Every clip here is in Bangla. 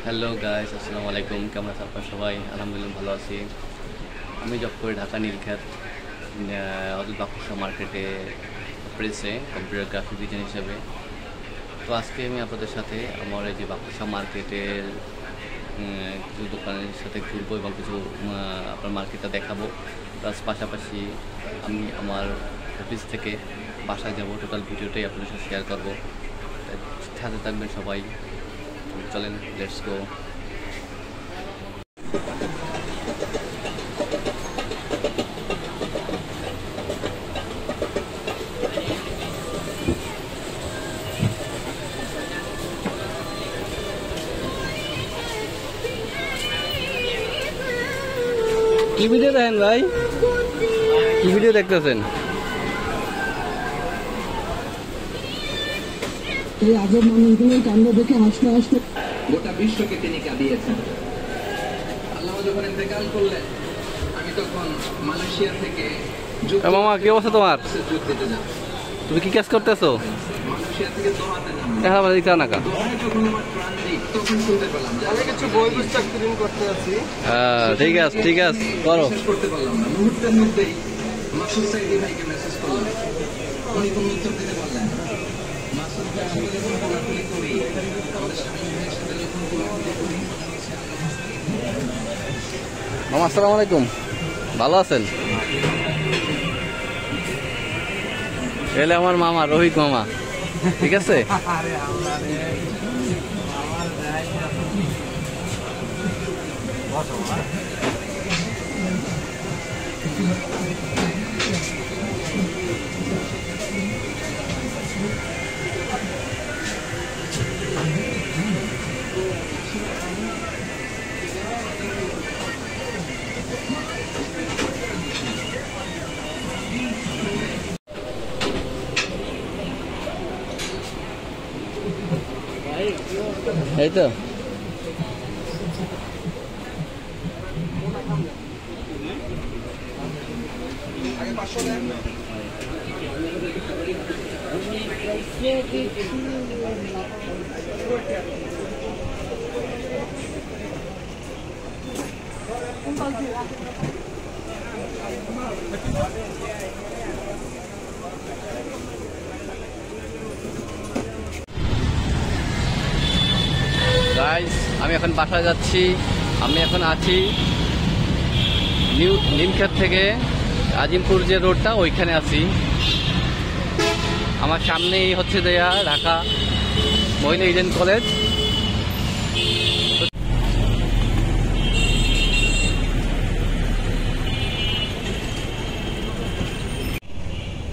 হ্যালো গাইস, আসসালামু আলাইকুম। কেমন আছেন আপনারা সবাই? আলহামদুলিল্লাহ ভালো আছি। আমি জব করি ঢাকা নীলক্ষেত অদূর বাকুশা মার্কেটে প্রেসে কম্পিউটার গ্রাফিক ডিজাইন হিসেবে। তো আজকে আমি আপনাদের সাথে আমার এই যে বাকুশা মার্কেটের কিছু দোকানের সাথে ঘুরবো এবং কিছু আপনার মার্কেটটা দেখাবো। প্লাস পাশাপাশি আমি আমার অফিস থেকে বাসায় যাব, টোটাল ভিডিওটাই আপনাদের সাথে শেয়ার করবো। সাথে থাকবেন সবাই। চলেন, লেটস গো। কি ভিডিও দেখেন ভাই? কি ভিডিও দেখতেছেন? এই আজব মানুষগুলোর কাণ্ড দেখে হাসতে হাসতে গোটা বিশ্বকে তিনি কাঁদিয়েছেন। আল্লাহ যখন ইন্তেকাল করলেন, আমি তখন মালয়েশিয়া থেকে মামা, কি অবস্থা তোমার? যুদ্ধ দিতে যাব। তুমি কি কাজ করতেছো? মালয়েশিয়া থেকে দোহাতে নামলাম। দেখা আমাদের দিকে না কা। দোহায় যখন আমার ট্রানজিট, তখন শুনতে পেলাম যে আমি কিছু বই পুস্তক প্রিন্ট করতে আছি। ঠিক আছে করো। শেষ করতে পারলাম না। মুহূর্তের মধ্যেই মাসুদ সাইদি ভাইকে মেসেজ করলাম। উনি কোনো উত্তর দিতে পারলেন না। মাসুদ ভাই আসলে যখন কোলাকুলি করি, আমাদের স্বামী ভাইয়ের সাথে যখন কোলাকুলি করি, মামা আসসালামু আলাইকুম, ভালো আছেন? এলে আমার মামা রোহিত মামা, ঠিক আছে? এই তো গাইস, আমি এখন বাসায় যাচ্ছি। আমি এখন আছি নীলক্ষেত থেকে আজিমপুর যে রোডটা, ওইখানে আছি। আমার সামনেই হচ্ছে দেয়া ঢাকা মহিলা ইডেন কলেজ।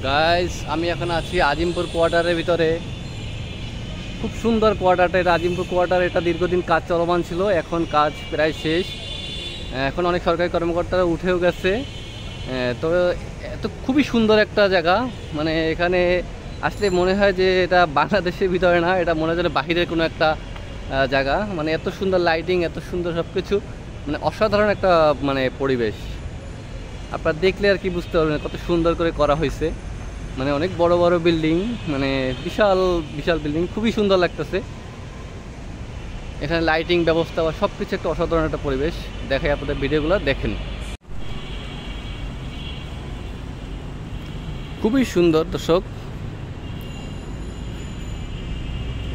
গাইস, আমি এখন আছি আজিমপুর কোয়ার্টারের ভিতরে। খুব সুন্দর কোয়ার্টারটা, এটা আজিমপুর কোয়ার্টার। এটা দীর্ঘদিন কাজ চলমান ছিল, এখন কাজ প্রায় শেষ। এখন অনেক সরকারি কর্মকর্তারা উঠেও গেছে। তবে এত খুবই সুন্দর একটা জায়গা, মানে এখানে আসলে মনে হয় যে এটা বাংলাদেশের ভিতরে না, এটা মনে হয় যেন বাহিরের কোনো একটা জায়গা। মানে এত সুন্দর লাইটিং, এত সুন্দর সব কিছু, মানে অসাধারণ একটা মানে পরিবেশ। আপনারা দেখলে আর কি বুঝতে পারবেন কত সুন্দর করে করা হয়েছে। মানে অনেক বড় বড় বিল্ডিং, মানে বিশাল বিশাল বিল্ডিং, খুবই সুন্দর লাগতেছে। এখানে লাইটিং ব্যবস্থা বা সব কিছু একটা অসাধারণ একটা পরিবেশ। দেখাই আপনাদের, ভিডিওগুলো দেখেন, খুবই সুন্দর। দর্শক,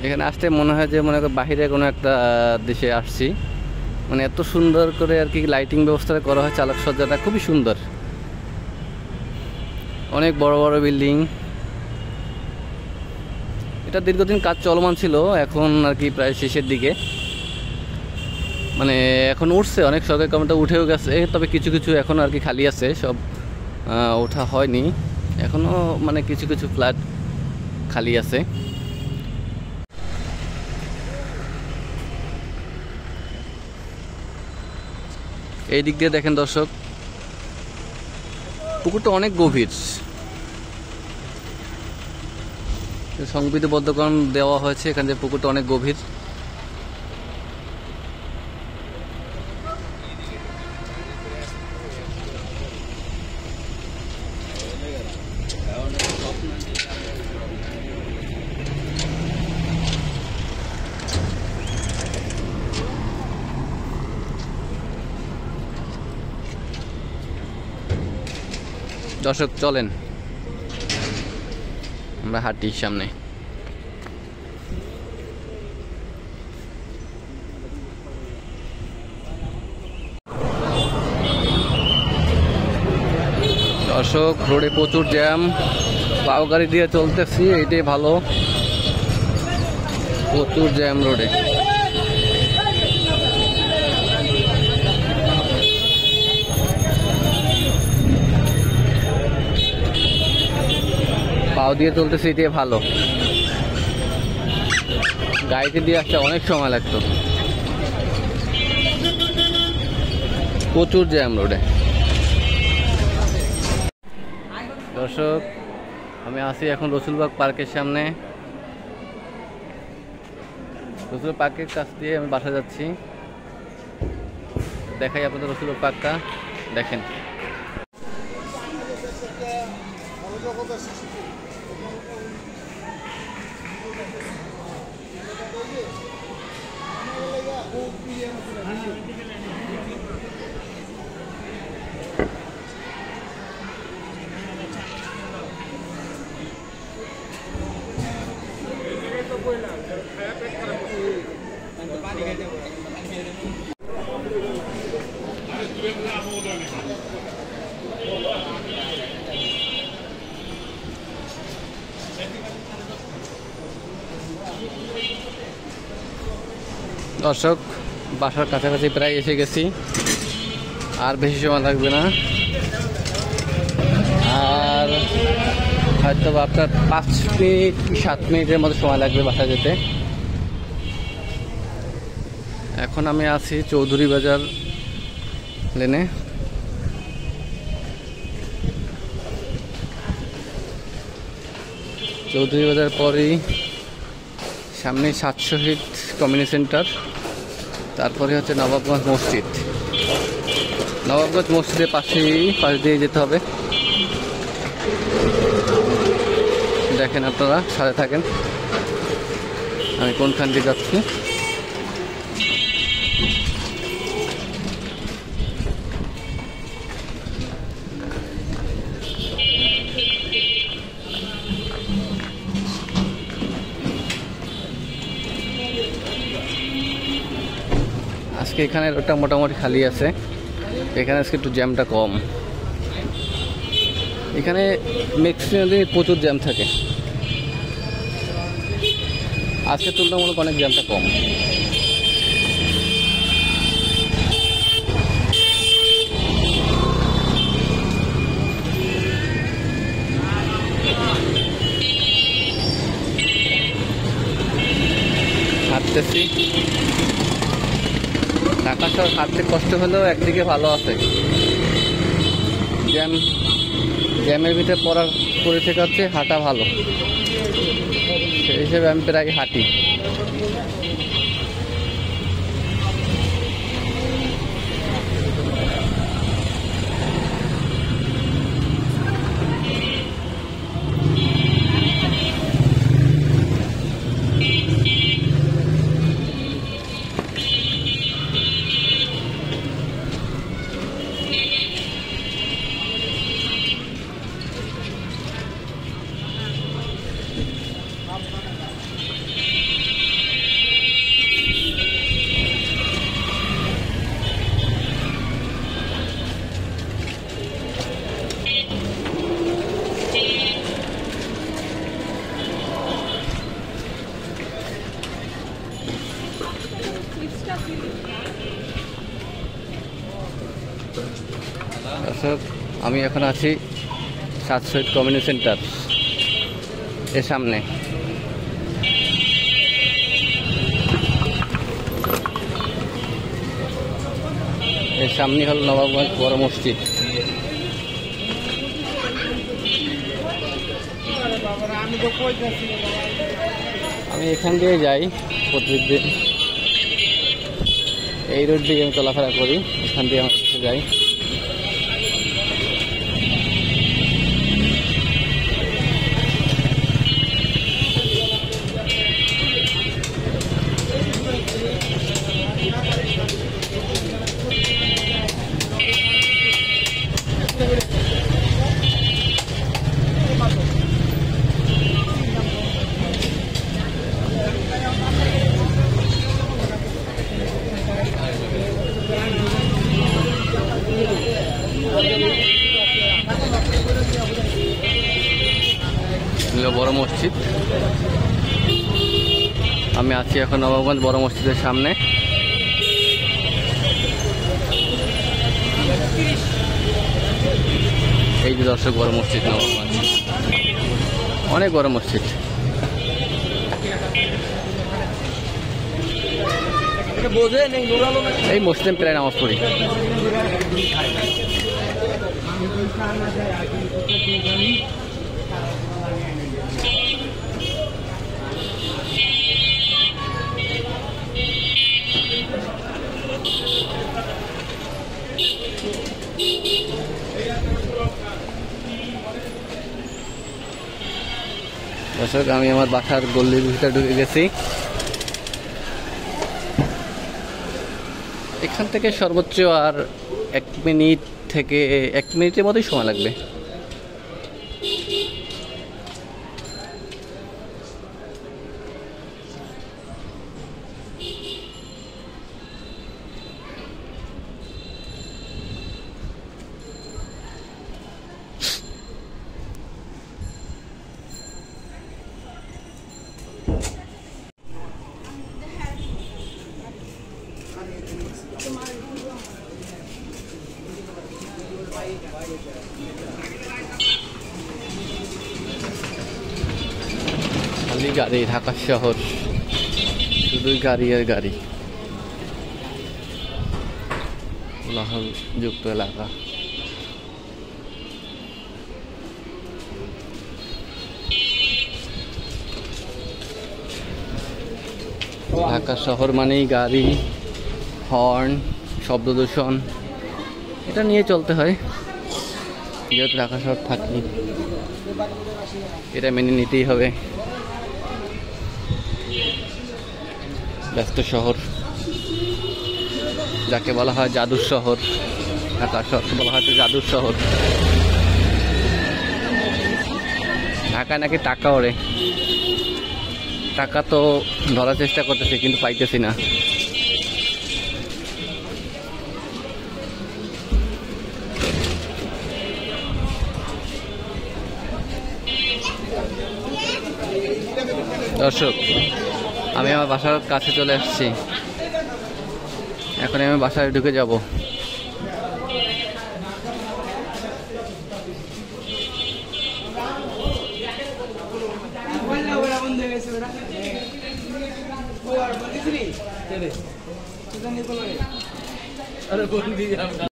এখানে আসতে মনে হয় যে মনে হয় বাহিরে কোনো একটা দেশে আসছি। মানে এত সুন্দর করে আর কি লাইটিং ব্যবস্থাটা করা হয়, চালক সজ্জাটা খুবই সুন্দর। অনেক বড় বড় বিল্ডিং। এটা দীর্ঘদিন কাজ চলমান ছিল, এখন আর কি প্রায় শেষের দিকে। মানে এখন উঠছে, অনেক সরকারি কর্মকর্তা উঠেও গেছে, তবে কিছু কিছু এখন আর কি খালি আছে, সব ওঠা হয়নি এখনও। মানে কিছু কিছু ফ্ল্যাট খালি আছে। এই দিক দিয়ে দেখেন দর্শক, পুকুরটা অনেক গভীর। সংবিধিবদ্ধকরণ দেওয়া হয়েছে এখানে, পুকুরটা অনেক গভীর। দর্শক চলেন আমরা হাঁটি সামনে। দর্শক রোডে প্রচুর জ্যাম, পাও গাড়ি দিয়ে চলতেছি, এইটাই ভালো, প্রচুর জ্যাম রোডে। পাও দিয়ে চলতেছি, এটাই ভালো, গাড়িতে দিয়ে আসতে অনেক সময় লাগতো, প্রচুর জ্যাম রোডে। দর্শক আমি আছি এখন রসুলবাগ পার্কের সামনে, রসুলবাগ পার্কের কাছ দিয়ে আমি বাসা যাচ্ছি, দেখাই আপনাদের রসুলবাগ পার্কটা দেখেন। দর্শক বাসার কাছাকাছি প্রায় এসে গেছি, আর বেশি সময় লাগবে না, আর হয়তো আপনার 5 মিনিট 7 মিনিটের মতো সময় লাগবে বাসা যেতে। এখন আমি আছি চৌধুরী বাজার লেনে, চৌধুরী বাজার পরেই সামনে 7 শহীদ কমিউনিটি সেন্টার, তারপরে হচ্ছে নবাবগঞ্জ মসজিদ, নবাবগঞ্জ মসজিদের পাশ দিয়ে যেতে হবে। দেখেন আপনারা সাথে থাকেন আমি কোনখান দিয়ে যাচ্ছি। আজকে এখানে রোডটা মোটামুটি খালি আছে, এখানে আজকে একটু জ্যামটা কম, এখানে ম্যাক্সিমাম দিন প্রচুর জ্যাম থাকে, আজকে তুলনামূলক অনেক জ্যামটা কম। হাঁটতেছি, ঢাকা শহর হাঁটতে কষ্ট হলেও একদিকে ভালো আছে, জ্যামের ভিতরে পড়ে থেকে হচ্ছে হাঁটা ভালো, সেই হিসেবে আমি প্রায় হাঁটি। দর্শক আমি এখন আছি 7 শহীদ কমিউনিটি সেন্টার এর সামনে, এর সামনে হল নবাবগঞ্জ বড় মসজিদ। আমি এখান দিয়ে যাই প্রত্যেকদিন, এই রোড দিয়ে আমি চলাফেরা করি, এখান দিয়ে আমার কাছে যাই। মসজিদ। আমি আছি এখন নবাবগঞ্জ বড় মসজিদের সামনে। এই যে দর্শক বড় মসজিদ নবাবগঞ্জ, অনেক বড় মসজিদ। এই মুসলিম প্রায় নামাজ পড়ি। দর্শক আমি আমার বাসার গল্লির ভিতরে ঢুকে গেছি। এখান থেকে সর্বোচ্চ আর 1 মিনিট থেকে 1 মিনিটের মতোই সময় লাগবে। খালি গাড়ি, ঢাকা শহর শুধুই গাড়ি আর গাড়ি। কোলাহল যুক্ত এলাকা। ঢাকা শহর মানেই গাড়ি, হর্ন, শব্দ দূষণ, এটা নিয়ে চলতে হয়। যেহেতু ঢাকা শহর থাকি, এটা মেনে নিতেই হবে। ব্যস্ত শহর, যাকে বলা হয় জাদুর শহর, ঢাকা শহরকে বলা হয় জাদুর শহর। ঢাকায় নাকি টাকা ওড়ে, টাকা তো ধরার চেষ্টা করতেছি কিন্তু পাইতেছি না। দর্শক আমি আমার বাসার কাছে চলে আসছি, এখন আমি বাসায় ঢুকে যাব।